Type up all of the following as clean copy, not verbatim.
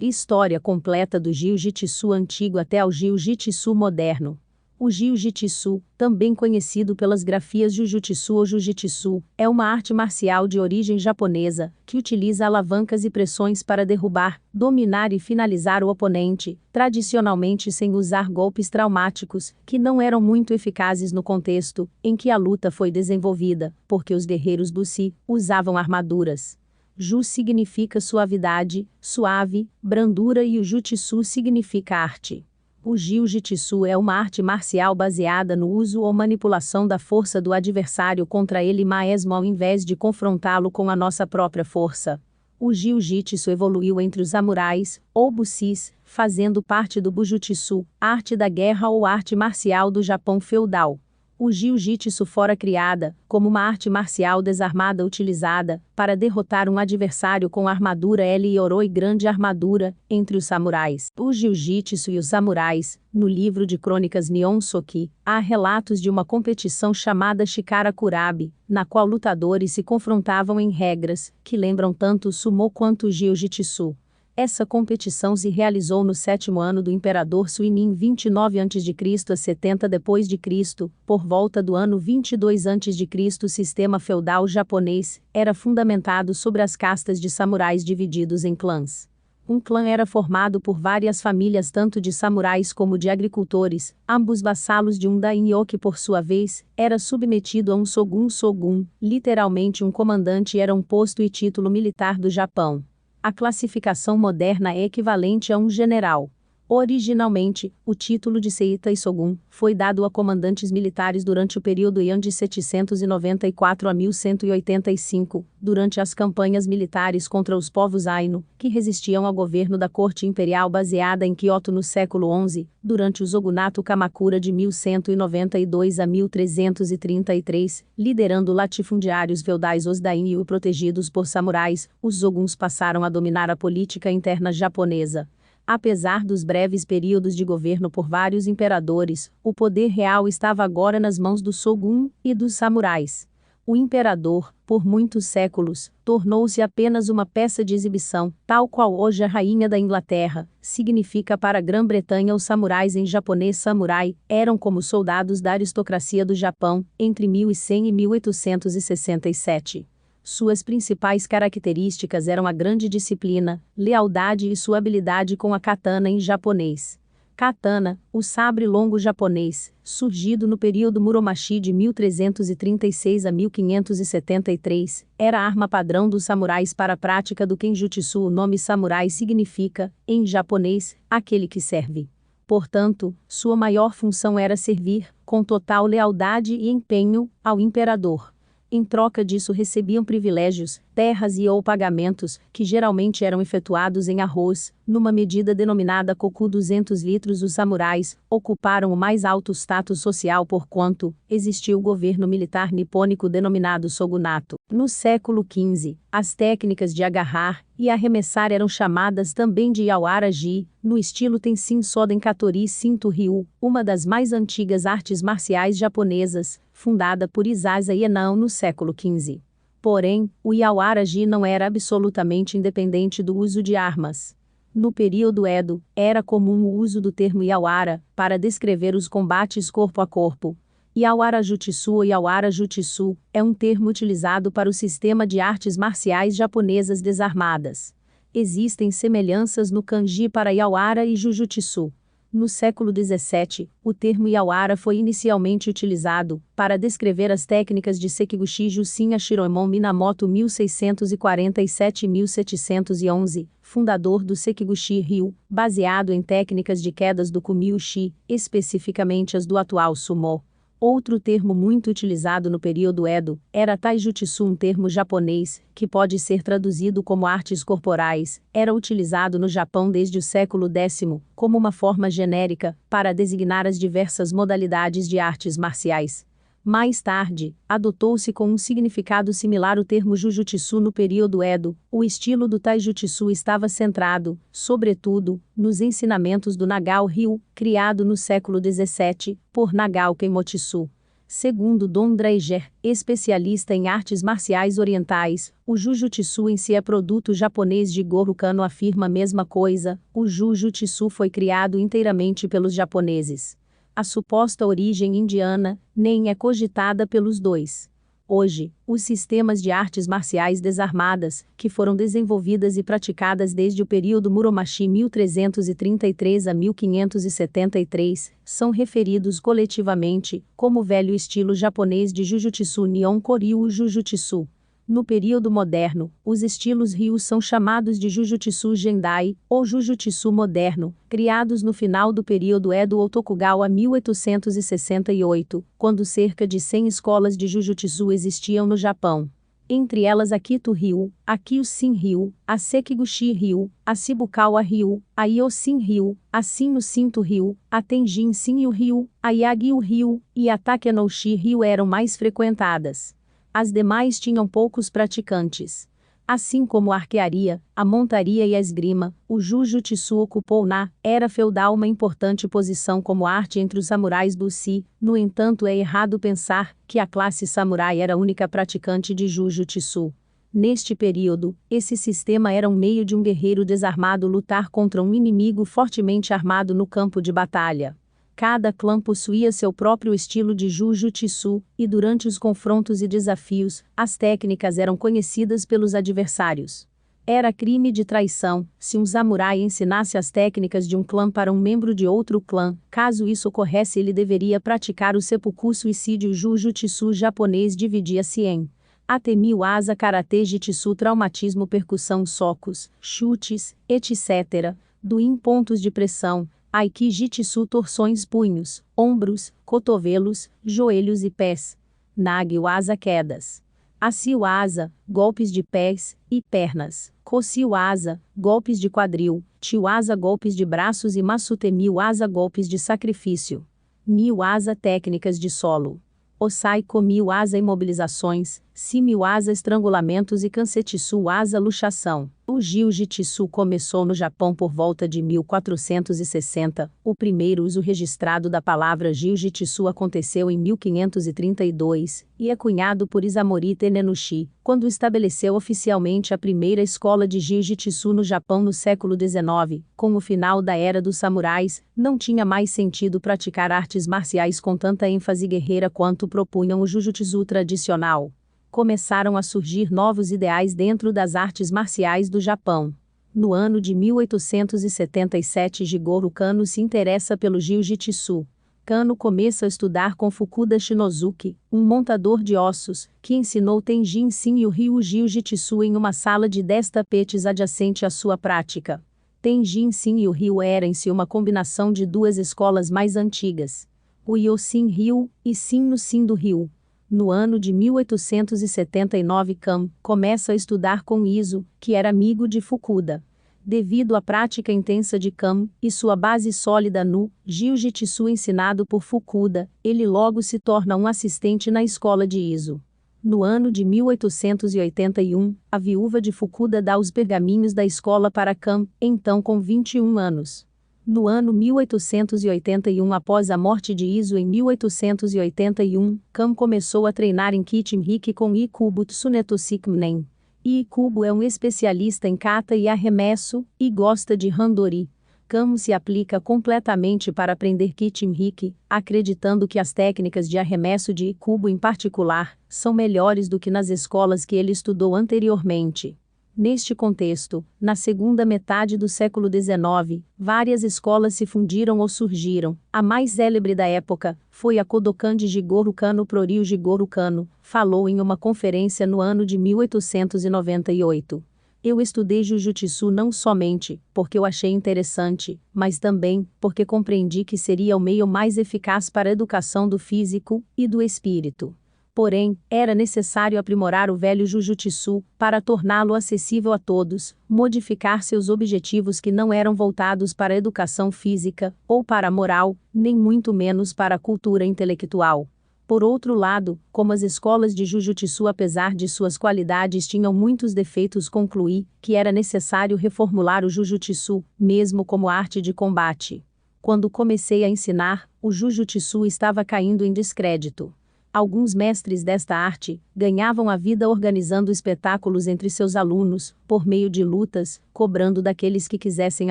História completa do Jiu-Jitsu antigo até ao Jiu-Jitsu moderno. O Jiu-Jitsu, também conhecido pelas grafias Jujutsu ou Jujitsu, é uma arte marcial de origem japonesa, que utiliza alavancas e pressões para derrubar, dominar e finalizar o oponente, tradicionalmente sem usar golpes traumáticos, que não eram muito eficazes no contexto em que a luta foi desenvolvida, porque os guerreiros Bushi usavam armaduras. Ju significa suavidade, suave, brandura e o Jutsu significa arte. O Jiu-Jitsu é uma arte marcial baseada no uso ou manipulação da força do adversário contra ele mesmo ao invés de confrontá-lo com a nossa própria força. O Jiu-Jitsu evoluiu entre os samurais, ou bushis, fazendo parte do Bujutsu, arte da guerra ou arte marcial do Japão feudal. O Jiu-Jitsu fora criada, como uma arte marcial desarmada utilizada, para derrotar um adversário com armadura L e Oro e grande armadura, entre os samurais. O Jiu-Jitsu e os samurais, no livro de crônicas Nihon Soki, há relatos de uma competição chamada Shikara Kurabi, na qual lutadores se confrontavam em regras, que lembram tanto o sumo quanto o Jiu-Jitsu. Essa competição se realizou no 7º ano do imperador Suinin 29 a.C. a 70 d.C., por volta do ano 22 a.C. O sistema feudal japonês era fundamentado sobre as castas de samurais divididos em clãs. Um clã era formado por várias famílias tanto de samurais como de agricultores, ambos vassalos de um daimyo que por sua vez, era submetido a um shogun, literalmente um comandante era um posto e título militar do Japão. A classificação moderna é equivalente a um general. Originalmente, o título de Seitai Shogun foi dado a comandantes militares durante o período Heian de 794 a 1185, durante as campanhas militares contra os povos Ainu, que resistiam ao governo da corte imperial baseada em Kyoto no século XI, durante o Shogunato Kamakura de 1192 a 1333, liderando latifundiários feudais os daimyo protegidos por samurais, os shoguns passaram a dominar a política interna japonesa. Apesar dos breves períodos de governo por vários imperadores, o poder real estava agora nas mãos do shogun e dos samurais. O imperador, por muitos séculos, tornou-se apenas uma peça de exibição, tal qual hoje a rainha da Inglaterra, significa para a Grã-Bretanha os samurais em japonês samurai, eram como soldados da aristocracia do Japão, entre 1100 e 1867. Suas principais características eram a grande disciplina, lealdade e sua habilidade com a katana em japonês. Katana, o sabre longo japonês, surgido no período Muromachi de 1336 a 1573, era a arma padrão dos samurais para a prática do Kenjutsu. O nome samurai significa, em japonês, aquele que serve. Portanto, sua maior função era servir, com total lealdade e empenho, ao imperador. Em troca disso recebiam privilégios, terras e ou pagamentos, que geralmente eram efetuados em arroz, numa medida denominada koku 200 litros. Os samurais ocuparam o mais alto status social porquanto existiu o governo militar nipônico denominado shogunato. No século XV, as técnicas de agarrar e arremessar eram chamadas também de yawara-ji, no estilo Tenshin Soden Katori Shinto Ryu, uma das mais antigas artes marciais japonesas, fundada por Isaza Ienão no século XV. Porém, o yawara-ji não era absolutamente independente do uso de armas. No período Edo, era comum o uso do termo yawara para descrever os combates corpo a corpo. Yawara-jutsu ou yawara-jutsu é um termo utilizado para o sistema de artes marciais japonesas desarmadas. Existem semelhanças no kanji para yawara e jujutsu. No século XVII, o termo yawara foi inicialmente utilizado para descrever as técnicas de Sekiguchi Jushin Ashiromon Minamoto 1647-1711, fundador do Sekiguchi Ryu, baseado em técnicas de quedas do Kumiuchi, especificamente as do atual sumo. Outro termo muito utilizado no período Edo era taijutsu, um termo japonês, que pode ser traduzido como artes corporais, era utilizado no Japão desde o século X, como uma forma genérica, para designar as diversas modalidades de artes marciais. Mais tarde, adotou-se com um significado similar o termo jujutsu no período Edo. O estilo do taijutsu estava centrado, sobretudo, nos ensinamentos do Nagao Ryu, criado no século XVII, por Nagao Keimotsu. Segundo Don Draeger, especialista em artes marciais orientais, o Jujutsu em si é produto japonês. Jigoro Kano afirma a mesma coisa: o Jujutsu foi criado inteiramente pelos japoneses. A suposta origem indiana nem é cogitada pelos dois. Hoje, os sistemas de artes marciais desarmadas, que foram desenvolvidas e praticadas desde o período Muromachi 1333 a 1573, são referidos coletivamente como o velho estilo japonês de Jujutsu Nihon Koryu Jujutsu. No período moderno, os estilos Ryu são chamados de Jujutsu Gendai, ou Jujutsu moderno, criados no final do período Edo ou Tokugawa 1868, quando cerca de 100 escolas de Jujutsu existiam no Japão. Entre elas a Kito Ryu, a Kyushin Ryu, a Sekiguchi Ryu, a Shibukawa Ryu, a Yoshin Ryu, a Shin no Shinto Ryu, a Tenjin Shinryu Ryu, a Yagyu Ryu e a Takenouchi Ryu eram mais frequentadas. As demais tinham poucos praticantes. Assim como a arquearia, a montaria e a esgrima, o Jujutsu ocupou na era feudal uma importante posição como arte entre os samurais do Si. No entanto, é errado pensar que a classe samurai era a única praticante de Jujutsu. Neste período, esse sistema era um meio de um guerreiro desarmado lutar contra um inimigo fortemente armado no campo de batalha. Cada clã possuía seu próprio estilo de Jujutsu, e durante os confrontos e desafios, as técnicas eram conhecidas pelos adversários. Era crime de traição se um samurai ensinasse as técnicas de um clã para um membro de outro clã. Caso isso ocorresse, ele deveria praticar o seppuku suicídio. O Jujutsu japonês dividia-se em Atemi Waza, Karate Jitsu, traumatismo, percussão, socos, chutes, etc. Do-in, pontos de pressão. Aiki Jitsu, torções, punhos, ombros, cotovelos, joelhos e pés. Nagi Waza, quedas. Asi Waza, golpes de pés e pernas. Koshi Waza, golpes de quadril. Chi Waza, golpes de braços e Masutemi Waza, golpes de sacrifício. Ni Waza, técnicas de solo. Osai Komi Waza, imobilizações. Simi Waza, estrangulamentos e Kansetsu Waza, luxação. O Jiu-Jitsu começou no Japão por volta de 1460. O primeiro uso registrado da palavra Jiu-Jitsu aconteceu em 1532, e é cunhado por Isamori Tenenushi, quando estabeleceu oficialmente a primeira escola de Jiu-Jitsu no Japão no século XIX. Com o final da Era dos Samurais, não tinha mais sentido praticar artes marciais com tanta ênfase guerreira quanto propunham o Jujutsu tradicional. Começaram a surgir novos ideais dentro das artes marciais do Japão. No ano de 1877, Jigoro Kano se interessa pelo Jiu-Jitsu. Kano começa a estudar com Fukuda Shinozuki, um montador de ossos, que ensinou Tenjin Shinryu Ryu Jiu-Jitsu em uma sala de 10 tapetes adjacente à sua prática. Tenjin Shinryu Ryu era em si uma combinação de duas escolas mais antigas, o Yoshin Ryu e Shin no Shinto Ryu. No ano de 1879, Kano começa a estudar com Izo, que era amigo de Fukuda. Devido à prática intensa de Kano e sua base sólida no Jiu-Jitsu ensinado por Fukuda, ele logo se torna um assistente na escola de Izo. No ano de 1881, a viúva de Fukuda dá os pergaminhos da escola para Kano, então com 21 anos. No ano 1881, após a morte de Izo em 1881, Kano começou a treinar em Kichim-hiki com Ikubo Tsunetoshikinen. Ikubo é um especialista em kata e arremesso, e gosta de Handori. Kano se aplica completamente para aprender Kichim-hiki, acreditando que as técnicas de arremesso de Ikubo em particular, são melhores do que nas escolas que ele estudou anteriormente. Neste contexto, na segunda metade do século XIX, várias escolas se fundiram ou surgiram. A mais célebre da época foi a Kodokan de Jigoro Kano. Proryu Jigoro Kano falou em uma conferência no ano de 1898. Eu estudei Jujutsu não somente porque eu achei interessante, mas também porque compreendi que seria o meio mais eficaz para a educação do físico e do espírito. Porém, era necessário aprimorar o velho Jujutsu para torná-lo acessível a todos, modificar seus objetivos que não eram voltados para a educação física, ou para a moral, nem muito menos para a cultura intelectual. Por outro lado, como as escolas de Jujutsu, apesar de suas qualidades, tinham muitos defeitos, concluí que era necessário reformular o Jujutsu, mesmo como arte de combate. Quando comecei a ensinar, o Jujutsu estava caindo em descrédito. Alguns mestres desta arte ganhavam a vida organizando espetáculos entre seus alunos, por meio de lutas, cobrando daqueles que quisessem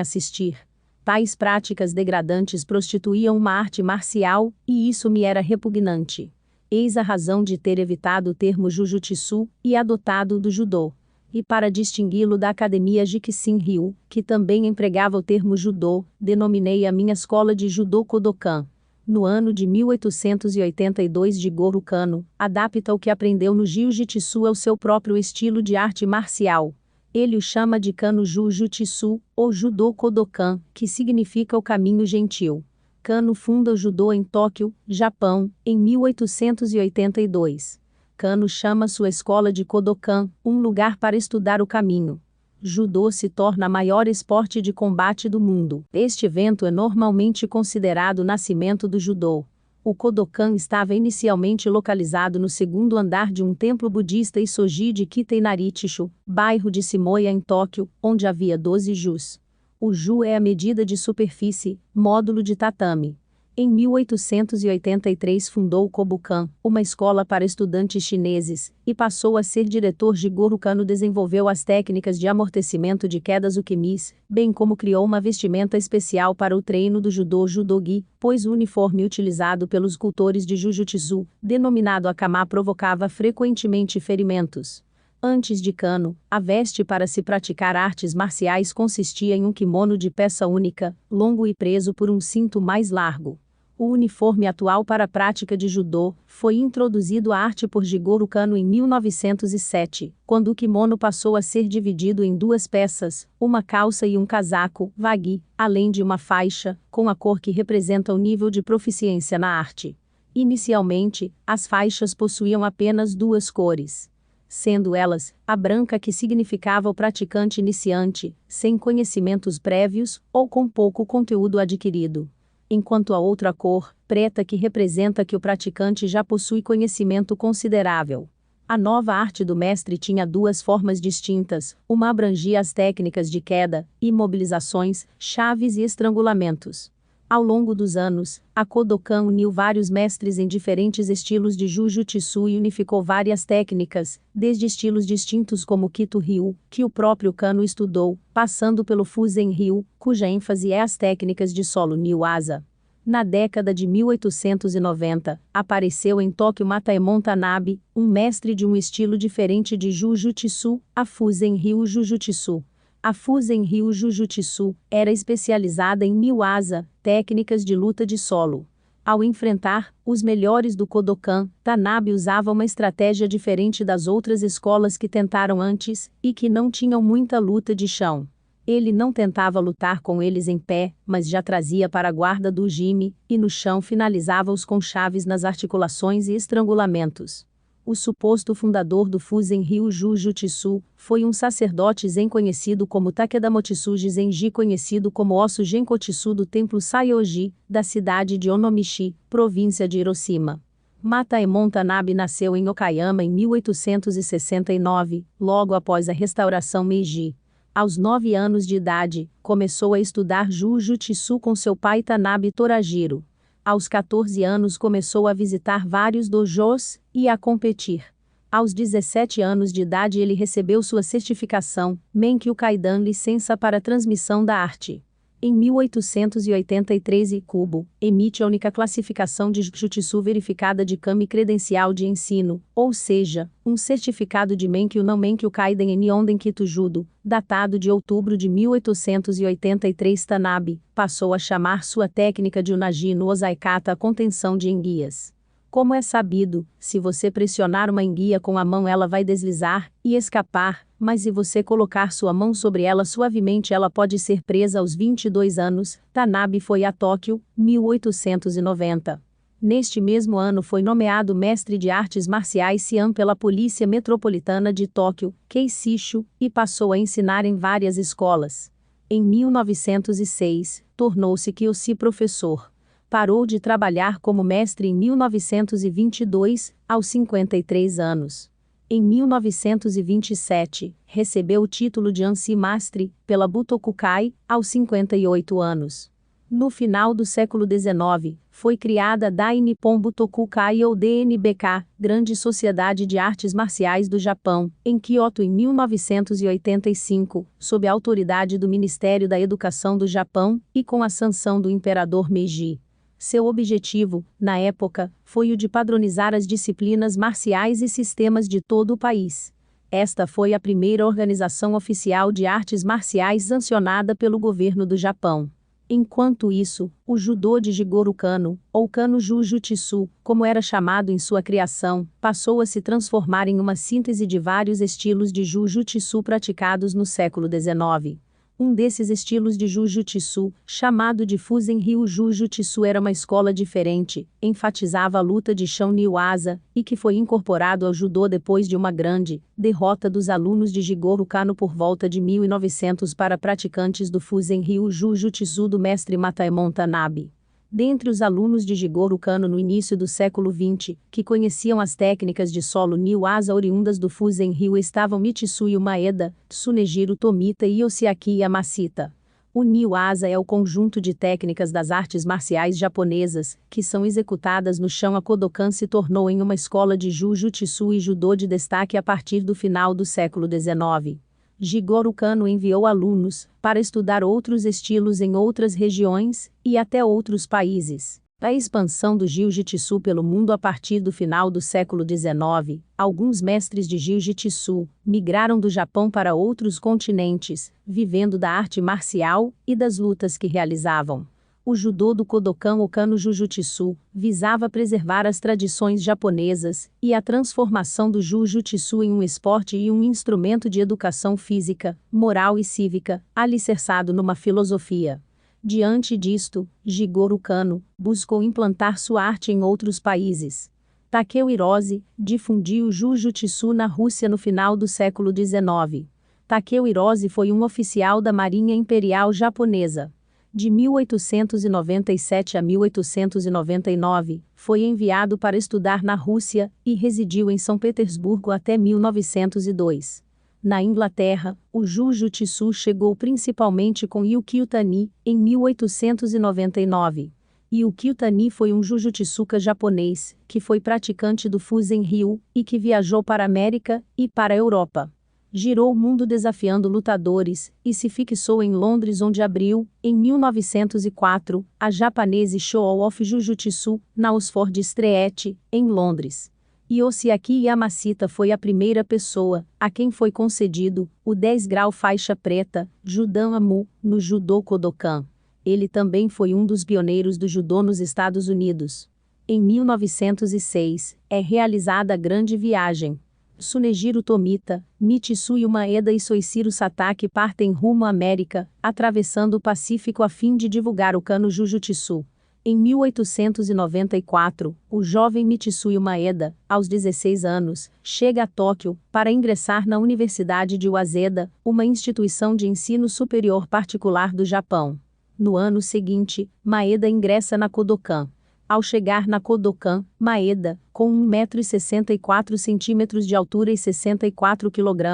assistir. Tais práticas degradantes prostituíam uma arte marcial, e isso me era repugnante. Eis a razão de ter evitado o termo Jujutsu e adotado o do judô. E para distingui-lo da academia Jikishin-ryu, que também empregava o termo judô, denominei a minha escola de Judô Kodokan. No ano de 1882, Jigoro Kano adapta o que aprendeu no Jiu-Jitsu ao seu próprio estilo de arte marcial. Ele o chama de Kano Jujutsu, ou Judô Kodokan, que significa o caminho gentil. Kano funda o judô em Tóquio, Japão, em 1882. Kano chama sua escola de Kodokan, um lugar para estudar o caminho. Judô se torna o maior esporte de combate do mundo. Este evento é normalmente considerado o nascimento do judô. O Kodokan estava inicialmente localizado no segundo andar de um templo budista Isoji de Kitainarichicho, bairro de Shimoya em Tóquio, onde havia 12 jus. O ju é a medida de superfície, módulo de tatame. Em 1883 fundou o Kobukan, uma escola para estudantes chineses, e passou a ser diretor. Jigoro Kano desenvolveu as técnicas de amortecimento de quedas ukemis, bem como criou uma vestimenta especial para o treino do judô judogi, pois o uniforme utilizado pelos cultores de Jujutsu, denominado akama, provocava frequentemente ferimentos. Antes de Kano, a veste para se praticar artes marciais consistia em um kimono de peça única, longo e preso por um cinto mais largo. O uniforme atual para a prática de judô foi introduzido à arte por Jigoro Kano em 1907, quando o kimono passou a ser dividido em duas peças, uma calça e um casaco, wagi, além de uma faixa, com a cor que representa o nível de proficiência na arte. Inicialmente, as faixas possuíam apenas duas cores, sendo elas, a branca, que significava o praticante iniciante, sem conhecimentos prévios, ou com pouco conteúdo adquirido, enquanto a outra cor, preta, que representa que o praticante já possui conhecimento considerável. A nova arte do mestre tinha duas formas distintas, uma abrangia as técnicas de queda, imobilizações, chaves e estrangulamentos. Ao longo dos anos, a Kodokan uniu vários mestres em diferentes estilos de Jujutsu e unificou várias técnicas, desde estilos distintos como Kito-ryu, que o próprio Kano estudou, passando pelo Fuzen-ryu, cuja ênfase é as técnicas de solo Niuasa. Na década de 1890, apareceu em Tóquio Mataemon Tanabe, um mestre de um estilo diferente de Jujutsu, a Fuzen-ryu Jujutsu. A Fuzen-ryu Jujutsu era especializada em Niuasa, técnicas de luta de solo. Ao enfrentar os melhores do Kodokan, Tanabe usava uma estratégia diferente das outras escolas que tentaram antes, e que não tinham muita luta de chão. Ele não tentava lutar com eles em pé, mas já trazia para a guarda do jime, e no chão finalizava-os com chaves nas articulações e estrangulamentos. O suposto fundador do Fuzen-ryu Jujutsu foi um sacerdote zen conhecido como Takeda Motsuji Zenji, conhecido como Osu Genkotsu, do templo Saioji, da cidade de Onomichi, província de Hiroshima. Mataemon Tanabe nasceu em Okayama em 1869, logo após a restauração Meiji. Aos 9 anos de idade, começou a estudar Jujutsu com seu pai Tanabe Torajiro. Aos 14 anos começou a visitar vários dojos e a competir. Aos 17 anos de idade ele recebeu sua certificação, Menkyu Kaidan, licença para transmissão da arte. Em 1883, Ikubo emite a única classificação de Jujutsu verificada de Kami credencial de ensino, ou seja, um certificado de Menkyu não Menkyu Kaiden em Nihon Judo, datado de outubro de 1883. Tanabe passou a chamar sua técnica de Unagi no Osaikata a contenção de enguias. Como é sabido, se você pressionar uma enguia com a mão ela vai deslizar e escapar, mas se você colocar sua mão sobre ela suavemente ela pode ser presa. Aos 22 anos, Tanabe foi a Tóquio, 1890. Neste mesmo ano foi nomeado mestre de artes marciais Siam pela Polícia Metropolitana de Tóquio, Keishishu, e passou a ensinar em várias escolas. Em 1906, tornou-se Kyoshi professor. Parou de trabalhar como mestre em 1922, aos 53 anos. Em 1927, recebeu o título de Ansi Mastre, pela Butokukai, aos 58 anos. No final do século XIX, Foi criada a Dai Nippon Butokukai ou DNBK, Grande Sociedade de Artes Marciais do Japão, em Kyoto em 1985, sob a autoridade do Ministério da Educação do Japão, e com a sanção do imperador Meiji. Seu objetivo, na época, foi o de padronizar as disciplinas marciais e sistemas de todo o país. Esta foi a primeira organização oficial de artes marciais sancionada pelo governo do Japão. Enquanto isso, o judô de Jigoro Kano, ou Kano Jujutsu, como era chamado em sua criação, passou a se transformar em uma síntese de vários estilos de Jujutsu praticados no século XIX. Um desses estilos de Jujutsu, chamado de Fusen-ryu Jujutsu, era uma escola diferente, enfatizava a luta de chão Niuasa, e que foi incorporado ao judô depois de uma grande derrota dos alunos de Jigoro Kano por volta de 1900 para praticantes do Fusen-ryu Jujutsu do mestre Mataemon Tanabe. Dentre os alunos de Jigoro Kano no início do século XX, que conheciam as técnicas de solo Niuasa oriundas do Fusen-ryu estavam Mitsuyo Maeda, Tsunejiro Tomita e Yoshiaki Yamashita. O Niuasa é o conjunto de técnicas das artes marciais japonesas, que são executadas no chão. A Kodokan se tornou em uma escola de Jujutsu e Judô de destaque a partir do final do século XIX. Jigoro Kano enviou alunos para estudar outros estilos em outras regiões e até outros países. A expansão do Jiu-Jitsu pelo mundo a partir do final do século XIX, alguns mestres de Jiu-Jitsu migraram do Japão para outros continentes, vivendo da arte marcial e das lutas que realizavam. O judô do Kodokan ou Kano Jujutsu visava preservar as tradições japonesas e a transformação do Jujutsu em um esporte e um instrumento de educação física, moral e cívica, alicerçado numa filosofia. Diante disto, Jigoro Kano buscou implantar sua arte em outros países. Takeo Hirose difundiu o Jujutsu na Rússia no final do século XIX. Takeo Hirose foi um oficial da Marinha Imperial Japonesa. De 1897 a 1899, foi enviado para estudar na Rússia e residiu em São Petersburgo até 1902. Na Inglaterra, o Jujutsu chegou principalmente com Yukio Tani, em 1899. Yukio Tani foi um Jujutsuka japonês, que foi praticante do Fusen-ryu, e que viajou para a América e para a Europa. Girou o mundo desafiando lutadores, e se fixou em Londres, onde abriu, em 1904, a Japanese Show of Jujutsu, na Oxford Street, em Londres. Yoshiaki Yamashita foi a primeira pessoa a quem foi concedido o 10 grau faixa preta, Judan Amu, no Judô Kodokan. Ele também foi um dos pioneiros do judô nos Estados Unidos. Em 1906, é realizada a Grande Viagem. Tsunejiro Tomita, Mitsuyo Maeda e Soichiro Satake partem rumo à América, atravessando o Pacífico a fim de divulgar o Kano Jujutsu. Em 1894, o jovem Mitsuyo Maeda, aos 16 anos, chega a Tóquio para ingressar na Universidade de Waseda, uma instituição de ensino superior particular do Japão. No ano seguinte, Maeda ingressa na Kodokan. Ao chegar na Kodokan, Maeda, com 1,64 m de altura e 64 kg,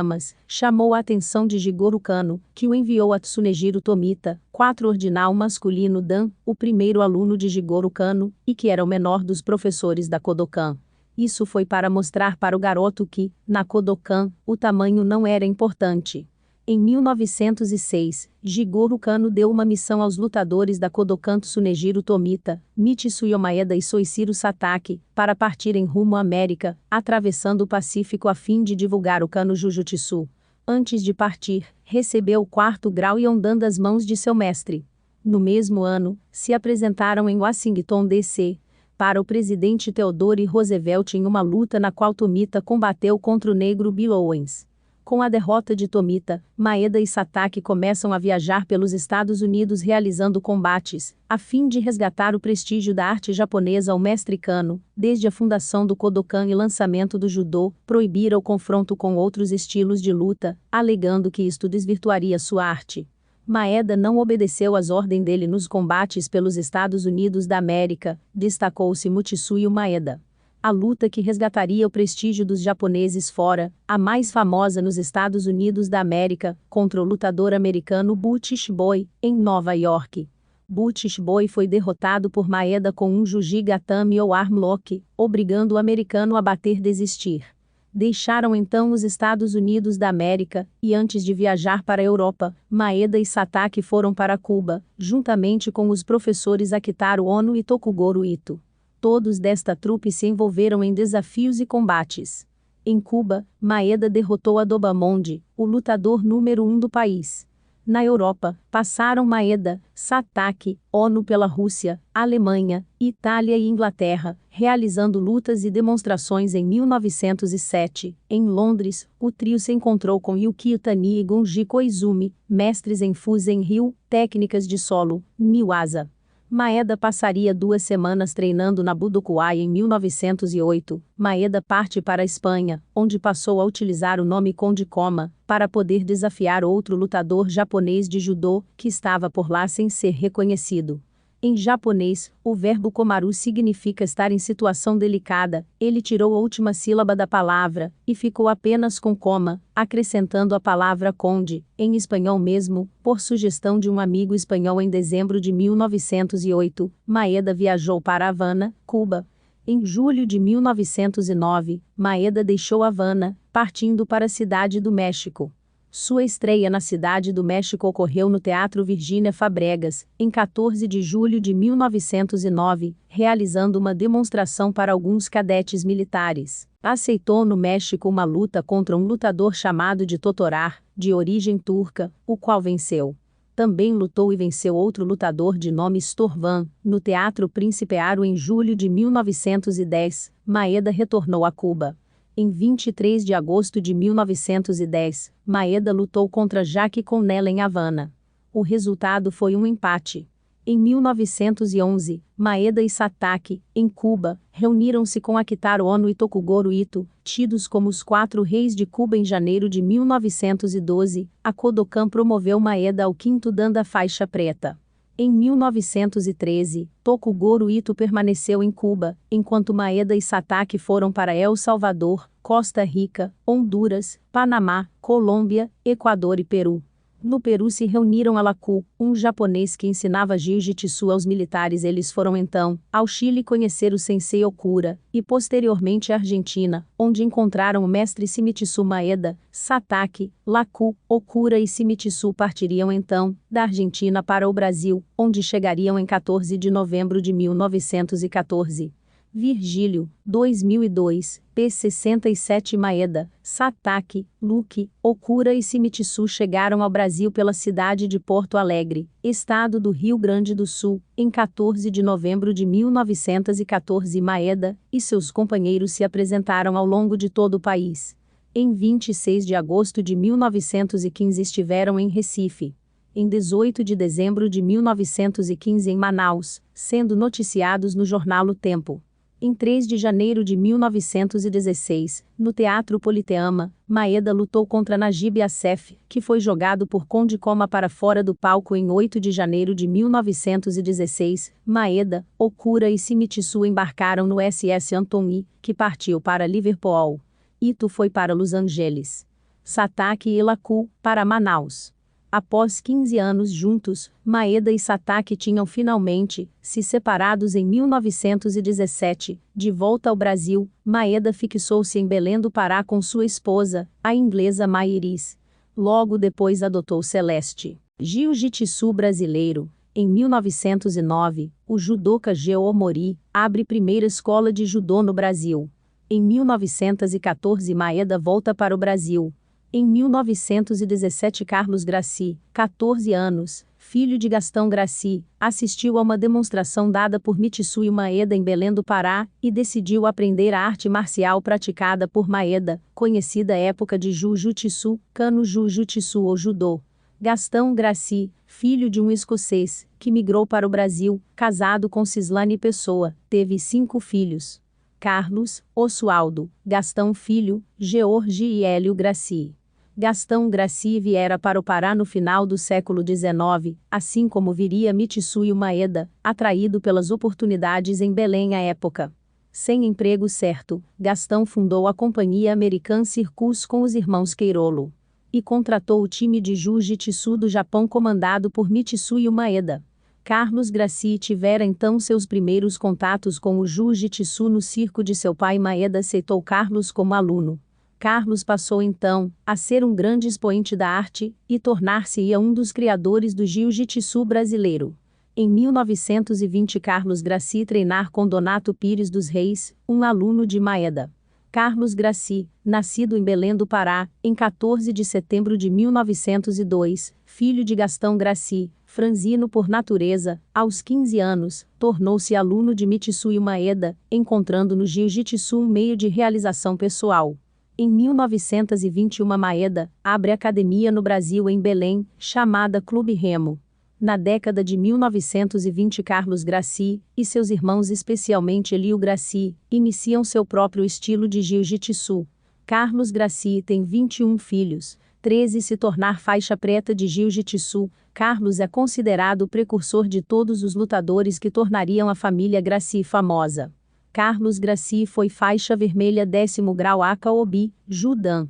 chamou a atenção de Jigoro Kano, que o enviou a Tsunejiro Tomita, 4 ordinal masculino Dan, o primeiro aluno de Jigoro Kano, e que era o menor dos professores da Kodokan. Isso foi para mostrar para o garoto que, na Kodokan, o tamanho não era importante. Em 1906, Jigoro Kano deu uma missão aos lutadores da Kodokan Tsunejiro Tomita, Mitsuyo Maeda e Soichiro Satake, para partirem rumo à América, atravessando o Pacífico a fim de divulgar o Kano Jujutsu. Antes de partir, recebeu o 4º grau Yondan das mãos de seu mestre. No mesmo ano, se apresentaram em Washington, D.C., para o presidente Theodore Roosevelt em uma luta na qual Tomita combateu contra o negro Bill Owens. Com a derrota de Tomita, Maeda e Satake começam a viajar pelos Estados Unidos realizando combates, a fim de resgatar o prestígio da arte japonesa. O mestre Kano, desde a fundação do Kodokan e lançamento do judô, proibira o confronto com outros estilos de luta, alegando que isto desvirtuaria sua arte. Maeda não obedeceu às ordens dele nos combates pelos Estados Unidos da América, destacou-se Mitsuyo Maeda. A luta que resgataria o prestígio dos japoneses fora, a mais famosa nos Estados Unidos da América, contra o lutador americano Butch Boy, em Nova York. Butch Boy foi derrotado por Maeda com um Juji Gatame ou Armlock, obrigando o americano a desistir. Deixaram então os Estados Unidos da América, e antes de viajar para a Europa, Maeda e Satake foram para Cuba, juntamente com os professores Akitaro Ono e Tokugoro Ito. Todos desta trupe se envolveram em desafios e combates. Em Cuba, Maeda derrotou Adobamonde, o lutador número 1 do país. Na Europa, passaram Maeda, Satake, Ono pela Rússia, Alemanha, Itália e Inglaterra, realizando lutas e demonstrações em 1907. Em Londres, o trio se encontrou com Yukio Tani e Gonji Koizumi, mestres em Fusen Ryu, técnicas de solo, Niwaza. Maeda passaria 2 semanas treinando na Budokwai em 1908. Maeda parte para a Espanha, onde passou a utilizar o nome Conde Koma, para poder desafiar outro lutador japonês de judô, que estava por lá sem ser reconhecido. Em japonês, o verbo komaru significa estar em situação delicada. Ele tirou a última sílaba da palavra, e ficou apenas com Koma, acrescentando a palavra conde, em espanhol mesmo, por sugestão de um amigo espanhol em dezembro de 1908, Maeda viajou para Havana, Cuba. Em julho de 1909, Maeda deixou Havana, partindo para a Cidade do México. Sua estreia na Cidade do México ocorreu no Teatro Virgínia Fabregas, em 14 de julho de 1909, realizando uma demonstração para alguns cadetes militares. Aceitou no México uma luta contra um lutador chamado de Totorar, de origem turca, o qual venceu. Também lutou e venceu outro lutador de nome Storvan, no Teatro Príncipe Aro em julho de 1910. Maeda retornou a Cuba. Em 23 de agosto de 1910, Maeda lutou contra Jacques Connella em Havana. O resultado foi um empate. Em 1911, Maeda e Satake, em Cuba, reuniram-se com Akitaro Ono e Tokugoro Ito, tidos como os 4 reis de Cuba. Em janeiro de 1912, a Kodokan promoveu Maeda ao 5º dan da faixa preta. Em 1913, Tokugoro Ito permaneceu em Cuba, enquanto Maeda e Satake foram para El Salvador, Costa Rica, Honduras, Panamá, Colômbia, Equador e Peru. No Peru se reuniram a Laku, um japonês que ensinava jiu-jitsu aos militares. Eles foram então ao Chile conhecer o sensei Okura, e posteriormente à Argentina, onde encontraram o mestre Shimizu Maeda. Satake, Laku, Okura e Shimizu partiriam então da Argentina para o Brasil, onde chegariam em 14 de novembro de 1914. Virgílio, 2002, p. 67. Maeda, Satake, Luke, Okura e Shimizu chegaram ao Brasil pela cidade de Porto Alegre, estado do Rio Grande do Sul, em 14 de novembro de 1914. Maeda e seus companheiros se apresentaram ao longo de todo o país. Em 26 de agosto de 1915 estiveram em Recife. Em 18 de dezembro de 1915 em Manaus, sendo noticiados no jornal O Tempo. Em 3 de janeiro de 1916, no Teatro Politeama, Maeda lutou contra Najib Assef, que foi jogado por Conde Koma para fora do palco. Em 8 de janeiro de 1916, Maeda, Okura e Shimizu embarcaram no SS Anthony, que partiu para Liverpool. Ito foi para Los Angeles. Satake e Laku, para Manaus. Após 15 anos juntos, Maeda e Satake tinham finalmente se separados em 1917. De volta ao Brasil, Maeda fixou-se em Belém do Pará com sua esposa, a inglesa Mairis. Logo depois adotou Celeste. Jiu-jitsu brasileiro. Em 1909, o judoca Geo Mori abre primeira escola de judô no Brasil. Em 1914, Maeda volta para o Brasil. Em 1917, Carlos Gracie, 14 anos, filho de Gastão Gracie, assistiu a uma demonstração dada por Mitsui Maeda em Belém do Pará, e decidiu aprender a arte marcial praticada por Maeda, conhecida época de Jiu-Jitsu, Kano Jiu-Jitsu ou Judô. Gastão Gracie, filho de um escocês, que migrou para o Brasil, casado com Cislane Pessoa, teve 5 filhos. Carlos, Oswaldo, Gastão Filho, George e Hélio Gracie. Gastão Gracie viera para o Pará no final do século XIX, assim como viria Mitsui Maeda, atraído pelas oportunidades em Belém à época. Sem emprego certo, Gastão fundou a Companhia American Circus com os irmãos Queirolo. E contratou o time de Jiu-Jitsu do Japão comandado por Mitsui Maeda. Carlos Gracie tivera então seus primeiros contatos com o jiu-jitsu no circo de seu pai. Maeda aceitou Carlos como aluno. Carlos passou então a ser um grande expoente da arte e tornar-se-ia um dos criadores do jiu-jitsu brasileiro. Em 1920, Carlos Gracie treinar com Donato Pires dos Reis, um aluno de Maeda. Carlos Gracie, nascido em Belém do Pará, em 14 de setembro de 1902, filho de Gastão Gracie, franzino por natureza, aos 15 anos, tornou-se aluno de Mitsuyo Maeda, encontrando no jiu-jitsu um meio de realização pessoal. Em 1921, Maeda abre academia no Brasil em Belém, chamada Clube Remo. Na década de 1920, Carlos Gracie e seus irmãos, especialmente Elio Gracie, iniciam seu próprio estilo de jiu-jitsu. Carlos Gracie tem 21 filhos, 13 se tornar faixa preta de jiu-jitsu. Carlos é considerado o precursor de todos os lutadores que tornariam a família Gracie famosa. Carlos Gracie foi faixa vermelha 10º grau Aka-Obi, Judan.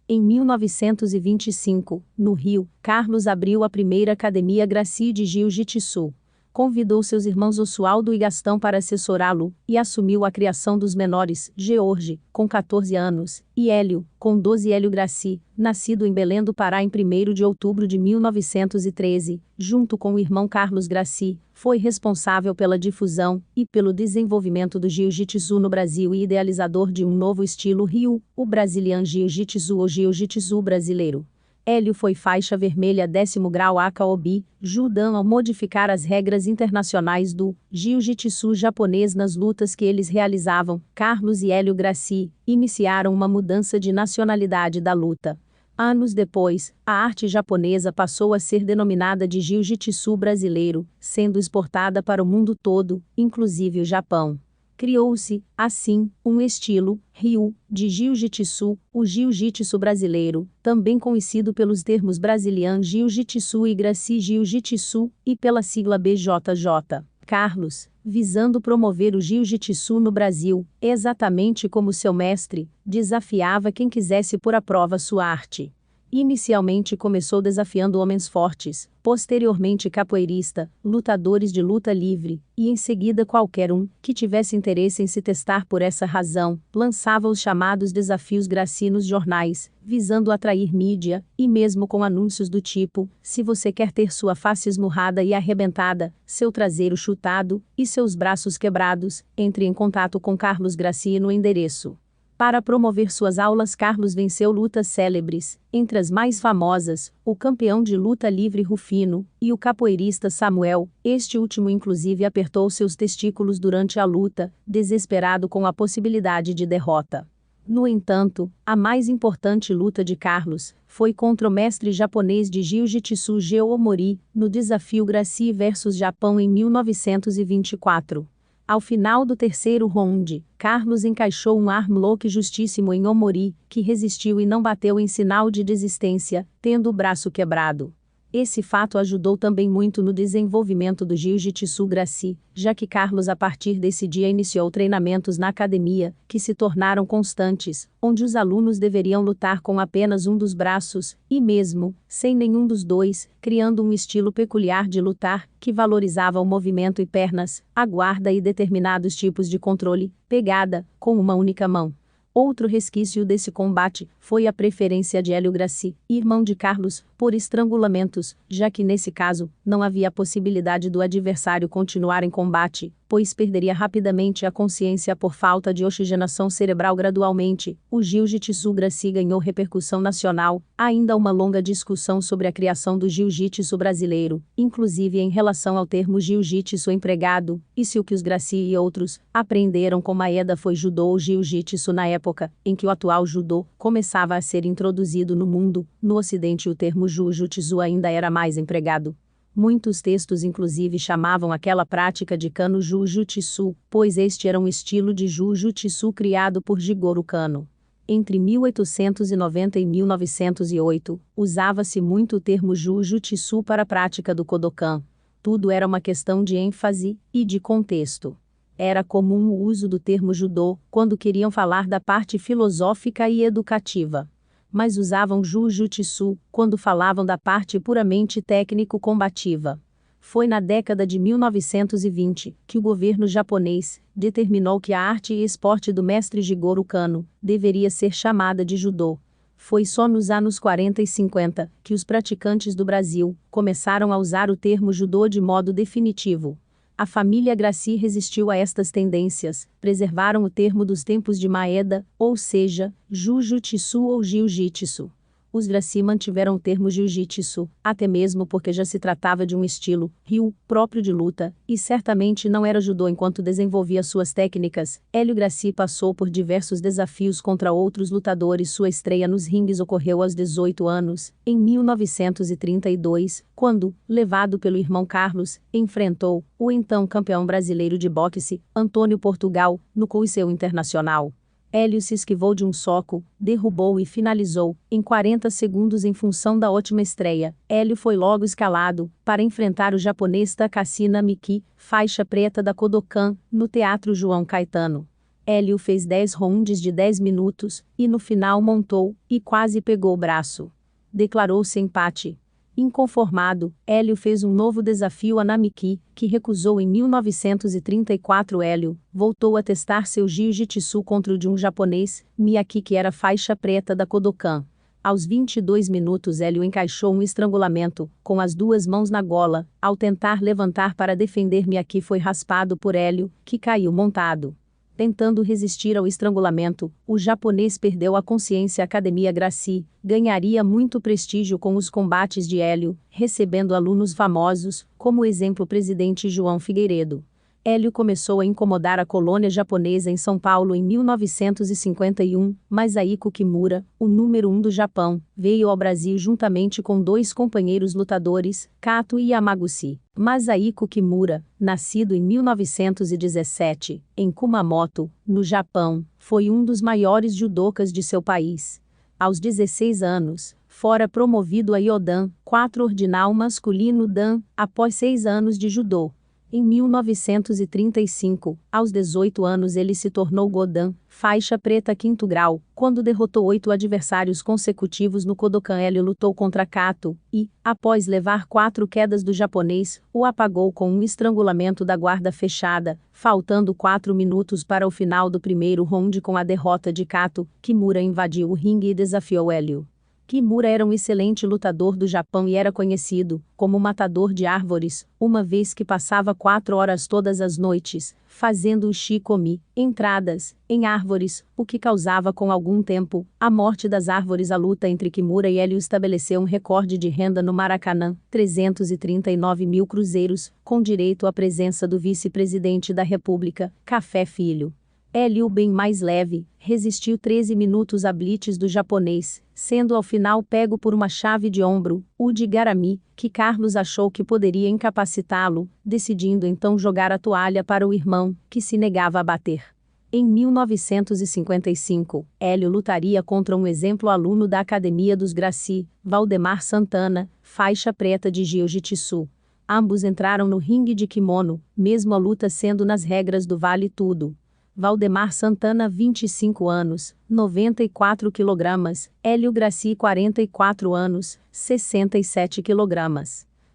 Em 1925, no Rio, Carlos abriu a primeira Academia Gracie de Jiu-Jitsu. Convidou seus irmãos Oswaldo e Gastão para assessorá-lo, e assumiu a criação dos menores, George, com 14 anos, e Hélio, com 12. Hélio Gracie, nascido em Belém do Pará em 1º de outubro de 1913, junto com o irmão Carlos Gracie, foi responsável pela difusão e pelo desenvolvimento do jiu-jitsu no Brasil e idealizador de um novo estilo Ryu, o Brazilian Jiu-Jitsu ou Jiu-Jitsu brasileiro. Hélio foi faixa vermelha 10º grau Aka-Obi, Judan, ao modificar as regras internacionais do jiu-jitsu japonês nas lutas que eles realizavam. Carlos e Hélio Gracie iniciaram uma mudança de nacionalidade da luta. Anos depois, a arte japonesa passou a ser denominada de jiu-jitsu brasileiro, sendo exportada para o mundo todo, inclusive o Japão. Criou-se, assim, um estilo, Ryu, de jiu-jitsu, o jiu-jitsu brasileiro, também conhecido pelos termos Brazilian Jiu-Jitsu e Gracie Jiu-Jitsu, e pela sigla BJJ. Carlos, visando promover o jiu-jitsu no Brasil, exatamente como seu mestre, desafiava quem quisesse pôr à prova sua arte. Inicialmente começou desafiando homens fortes, posteriormente capoeirista, lutadores de luta livre, e em seguida qualquer um que tivesse interesse em se testar. Por essa razão, lançava os chamados desafios Gracie nos jornais, visando atrair mídia, e mesmo com anúncios do tipo: se você quer ter sua face esmurrada e arrebentada, seu traseiro chutado, e seus braços quebrados, entre em contato com Carlos Gracie no endereço. Para promover suas aulas, Carlos venceu lutas célebres, entre as mais famosas, o campeão de luta livre Rufino, e o capoeirista Samuel. Este último inclusive apertou seus testículos durante a luta, desesperado com a possibilidade de derrota. No entanto, a mais importante luta de Carlos foi contra o mestre japonês de jiu-jitsu Geo Omori, no desafio Gracie vs Japão em 1924. Ao final do terceiro round, Carlos encaixou um armlock justíssimo em Omori, que resistiu e não bateu em sinal de desistência, tendo o braço quebrado. Esse fato ajudou também muito no desenvolvimento do jiu-jitsu Gracie, já que Carlos a partir desse dia iniciou treinamentos na academia, que se tornaram constantes, onde os alunos deveriam lutar com apenas um dos braços, e mesmo, sem nenhum dos dois, criando um estilo peculiar de lutar, que valorizava o movimento e pernas, a guarda e determinados tipos de controle, pegada, com uma única mão. Outro resquício desse combate foi a preferência de Hélio Gracie, irmão de Carlos, por estrangulamentos, já que nesse caso, não havia possibilidade do adversário continuar em combate, pois perderia rapidamente a consciência por falta de oxigenação cerebral. Gradualmente, o jiu-jitsu Gracie ganhou repercussão nacional. Há ainda uma longa discussão sobre a criação do jiu-jitsu brasileiro, inclusive em relação ao termo jiu-jitsu empregado, e se o que os Gracie e outros aprenderam com Maeda foi judô ou jiu-jitsu na época em que o atual judô começava a ser introduzido no mundo. No ocidente o termo jiu-jitsu ainda era mais empregado. Muitos textos inclusive chamavam aquela prática de Kano Jiu-Jitsu, pois este era um estilo de jiu-jitsu criado por Jigoro Kano. Entre 1890 e 1908, usava-se muito o termo jiu-jitsu para a prática do Kodokan. Tudo era uma questão de ênfase e de contexto. Era comum o uso do termo judô quando queriam falar da parte filosófica e educativa. Mas usavam jiu-jitsu quando falavam da parte puramente técnico-combativa. Foi na década de 1920 que o governo japonês determinou que a arte e esporte do mestre Jigoro Kano deveria ser chamada de judô. Foi só nos anos 40 e 50 que os praticantes do Brasil começaram a usar o termo judô de modo definitivo. A família Gracie resistiu a estas tendências, preservaram o termo dos tempos de Maeda, ou seja, Jujutsu ou Jiu-Jitsu. Os Gracie mantiveram o termo Jiu-Jitsu, até mesmo porque já se tratava de um estilo, ryu, próprio de luta, e certamente não era judô enquanto desenvolvia suas técnicas. Hélio Gracie passou por diversos desafios contra outros lutadores. Sua estreia nos ringues ocorreu aos 18 anos, em 1932, quando, levado pelo irmão Carlos, enfrentou o então campeão brasileiro de boxe, Antônio Portugal, no Coliseu Internacional. Hélio se esquivou de um soco, derrubou e finalizou, em 40 segundos em função da ótima estreia. Hélio foi logo escalado, para enfrentar o japonês Takashi Namiki, faixa preta da Kodokan, no Teatro João Caetano. Hélio fez 10 rounds de 10 minutos, e no final montou, e quase pegou o braço. Declarou-se empate. Inconformado, Hélio fez um novo desafio a Namiki, que recusou em 1934. Hélio voltou a testar seu jiu-jitsu contra o de um japonês, Miyaki, que era faixa preta da Kodokan. Aos 22 minutos, Hélio encaixou um estrangulamento, com as duas mãos na gola. Ao tentar levantar para defender, Miyaki foi raspado por Hélio, que caiu montado. Tentando resistir ao estrangulamento, o japonês perdeu a consciência. A Academia Gracie ganharia muito prestígio com os combates de Hélio, recebendo alunos famosos, como o exemplo o presidente João Figueiredo. Hélio começou a incomodar a colônia japonesa em São Paulo em 1951, Masahiko Kimura, o número 1 do Japão, veio ao Brasil juntamente com dois companheiros lutadores, Kato e Yamaguchi. Masahiko Kimura, nascido em 1917, em Kumamoto, no Japão, foi um dos maiores judokas de seu país. Aos 16 anos, fora promovido a Yodan, 4 ordinal masculino Dan, após 6 anos de judô. Em 1935, aos 18 anos ele se tornou Godan, faixa preta 5º grau, quando derrotou 8 adversários consecutivos no Kodokan. Hélio lutou contra Kato e, após levar 4 quedas do japonês, o apagou com um estrangulamento da guarda fechada, faltando 4 minutos para o final do primeiro round. Com a derrota de Kato, Kimura invadiu o ringue e desafiou Hélio. Kimura era um excelente lutador do Japão e era conhecido como matador de árvores, uma vez que passava 4 horas todas as noites, fazendo o shikomi, entradas, em árvores, o que causava com algum tempo a morte das árvores. A luta entre Kimura e Hélio estabeleceu um recorde de renda no Maracanã, 339 mil cruzeiros, com direito à presença do vice-presidente da República, Café Filho. Hélio, bem mais leve, resistiu 13 minutos a blitz do japonês, sendo ao final pego por uma chave de ombro, o de Garami, que Carlos achou que poderia incapacitá-lo, decidindo então jogar a toalha para o irmão, que se negava a bater. Em 1955, Hélio lutaria contra um exemplo aluno da Academia dos Gracie, Valdemar Santana, faixa preta de Jiu-Jitsu. Ambos entraram no ringue de kimono, mesmo a luta sendo nas regras do Vale Tudo. Valdemar Santana, 25 anos, 94 kg, Hélio Gracie, 44 anos, 67 kg.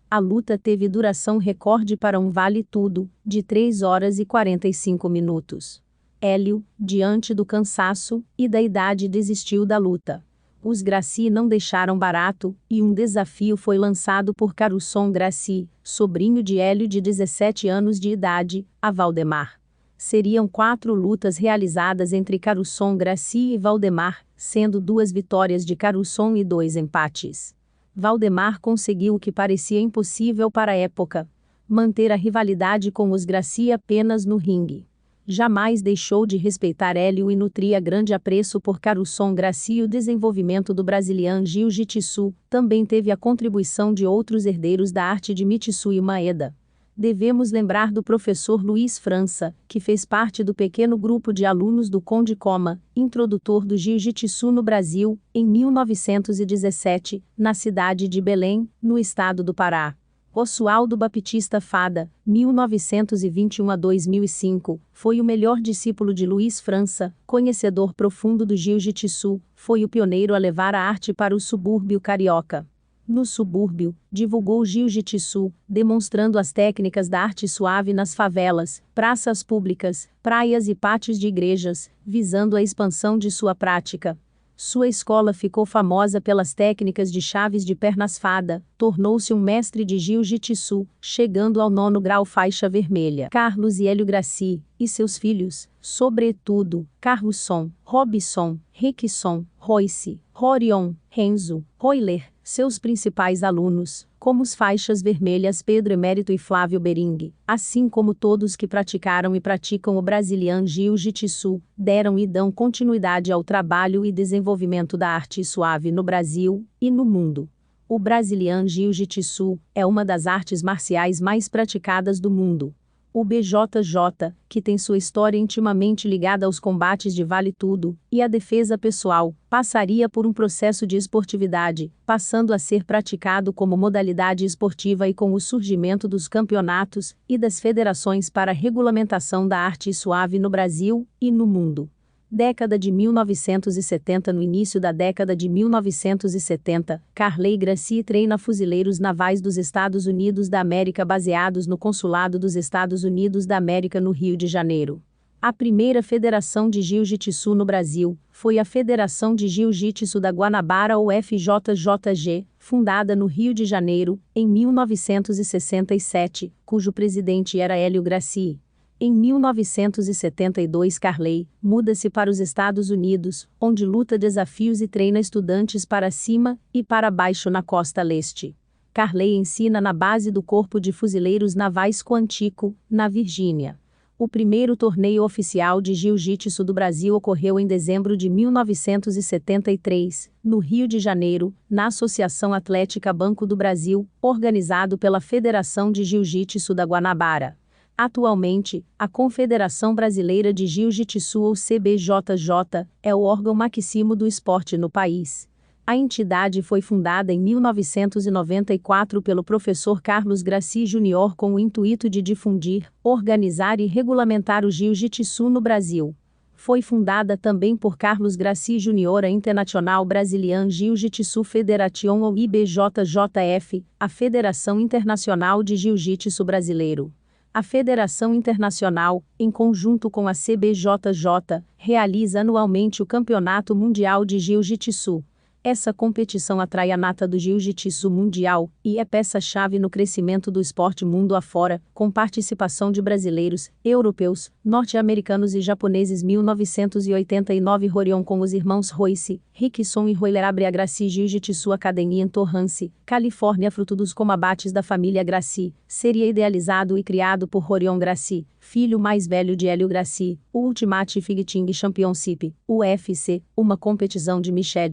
A luta teve duração recorde para um Vale Tudo, de 3 horas e 45 minutos. Hélio, diante do cansaço e da idade, desistiu da luta. Os Gracie não deixaram barato, e um desafio foi lançado por Carusson Gracie, sobrinho de Hélio de 17 anos de idade, a Valdemar. Seriam 4 lutas realizadas entre Carusson Gracie e Valdemar, sendo 2 vitórias de Carusson e 2 empates. Valdemar conseguiu o que parecia impossível para a época: manter a rivalidade com os Gracie apenas no ringue. Jamais deixou de respeitar Hélio e nutria grande apreço por Carusson Gracie. O desenvolvimento do Brazilian Jiu-Jitsu também teve a contribuição de outros herdeiros da arte de Mitsui Maeda. Devemos lembrar do professor Luiz França, que fez parte do pequeno grupo de alunos do Conde Coma, introdutor do Jiu-Jitsu no Brasil, em 1917, na cidade de Belém, no estado do Pará. Oswaldo Baptista Fada, 1921 a 2005, foi o melhor discípulo de Luiz França, conhecedor profundo do Jiu-Jitsu, foi o pioneiro a levar a arte para o subúrbio carioca. No subúrbio, divulgou o jiu-jitsu, demonstrando as técnicas da arte suave nas favelas, praças públicas, praias e pátios de igrejas, visando a expansão de sua prática. Sua escola ficou famosa pelas técnicas de chaves de pernas fada, tornou-se um mestre de jiu-jitsu, chegando ao 9º grau faixa vermelha. Carlos e Hélio Gracie, e seus filhos, sobretudo, Carlson, Robson, Rickson, Royce, Rorion, Renzo, Royler, seus principais alunos, como os faixas vermelhas Pedro Emérito e Flávio Bering, assim como todos que praticaram e praticam o Brazilian Jiu-Jitsu, deram e dão continuidade ao trabalho e desenvolvimento da arte suave no Brasil e no mundo. O Brazilian Jiu-Jitsu é uma das artes marciais mais praticadas do mundo. O BJJ, que tem sua história intimamente ligada aos combates de vale tudo e à defesa pessoal, passaria por um processo de esportividade, passando a ser praticado como modalidade esportiva e com o surgimento dos campeonatos e das federações para a regulamentação da arte suave no Brasil e no mundo. Década de 1970. No início da década de 1970, Carley Gracie treina fuzileiros navais dos Estados Unidos da América baseados no Consulado dos Estados Unidos da América no Rio de Janeiro. A primeira federação de jiu-jitsu no Brasil foi a Federação de Jiu-Jitsu da Guanabara ou FJJG, fundada no Rio de Janeiro, em 1967, cujo presidente era Hélio Gracie. Em 1972, Carley muda-se para os Estados Unidos, onde luta desafios e treina estudantes para cima e para baixo na costa leste. Carley ensina na base do Corpo de Fuzileiros Navais Quantico, na Virgínia. O primeiro torneio oficial de jiu-jitsu do Brasil ocorreu em dezembro de 1973, no Rio de Janeiro, na Associação Atlética Banco do Brasil, organizado pela Federação de Jiu-Jitsu da Guanabara. Atualmente, a Confederação Brasileira de Jiu-Jitsu ou CBJJ é o órgão máximo do esporte no país. A entidade foi fundada em 1994 pelo professor Carlos Gracie Jr. com o intuito de difundir, organizar e regulamentar o jiu-jitsu no Brasil. Foi fundada também por Carlos Gracie Jr. a International Brazilian Jiu-Jitsu Federation ou IBJJF, a Federação Internacional de Jiu-Jitsu Brasileiro. A Federação Internacional, em conjunto com a CBJJ, realiza anualmente o Campeonato Mundial de Jiu-Jitsu. Essa competição atrai a nata do jiu-jitsu mundial e é peça-chave no crescimento do esporte mundo afora, com participação de brasileiros, europeus, norte-americanos e japoneses. 1989 Rorion com os irmãos Royce, Rickson e Royler abre a Gracie Jiu-Jitsu Academy em Torrance, Califórnia. Fruto dos combates da família Gracie, seria idealizado e criado por Rorion Gracie, filho mais velho de Hélio Gracie, o Ultimate Fighting Championship, UFC, uma competição de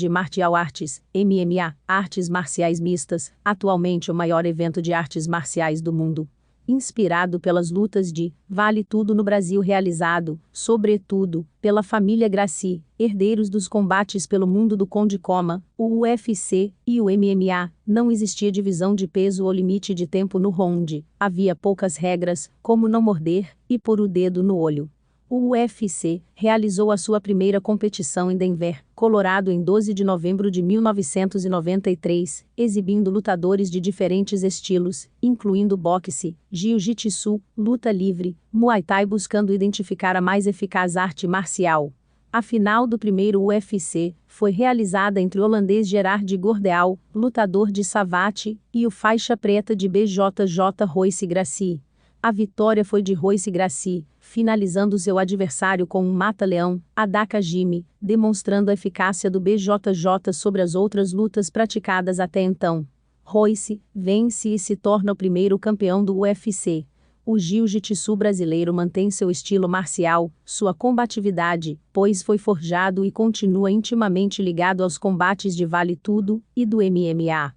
martial arts, MMA, artes marciais mistas, atualmente o maior evento de artes marciais do mundo. Inspirado pelas lutas de vale tudo no Brasil realizado, sobretudo, pela família Gracie, herdeiros dos combates pelo mundo do Conde Coma, o UFC e o MMA, não existia divisão de peso ou limite de tempo no round, havia poucas regras, como não morder e pôr o dedo no olho. O UFC realizou a sua primeira competição em Denver, Colorado em 12 de novembro de 1993, exibindo lutadores de diferentes estilos, incluindo boxe, jiu-jitsu, luta livre, muay thai, buscando identificar a mais eficaz arte marcial. A final do primeiro UFC foi realizada entre o holandês Gerard Gordeal, lutador de Savate, e o faixa preta de BJJ Royce Gracie. A vitória foi de Royce Gracie, finalizando seu adversário com um mata-leão, Adaka Jime, demonstrando a eficácia do BJJ sobre as outras lutas praticadas até então. Royce vence e se torna o primeiro campeão do UFC. O jiu-jitsu brasileiro mantém seu estilo marcial, sua combatividade, pois foi forjado e continua intimamente ligado aos combates de vale tudo e do MMA.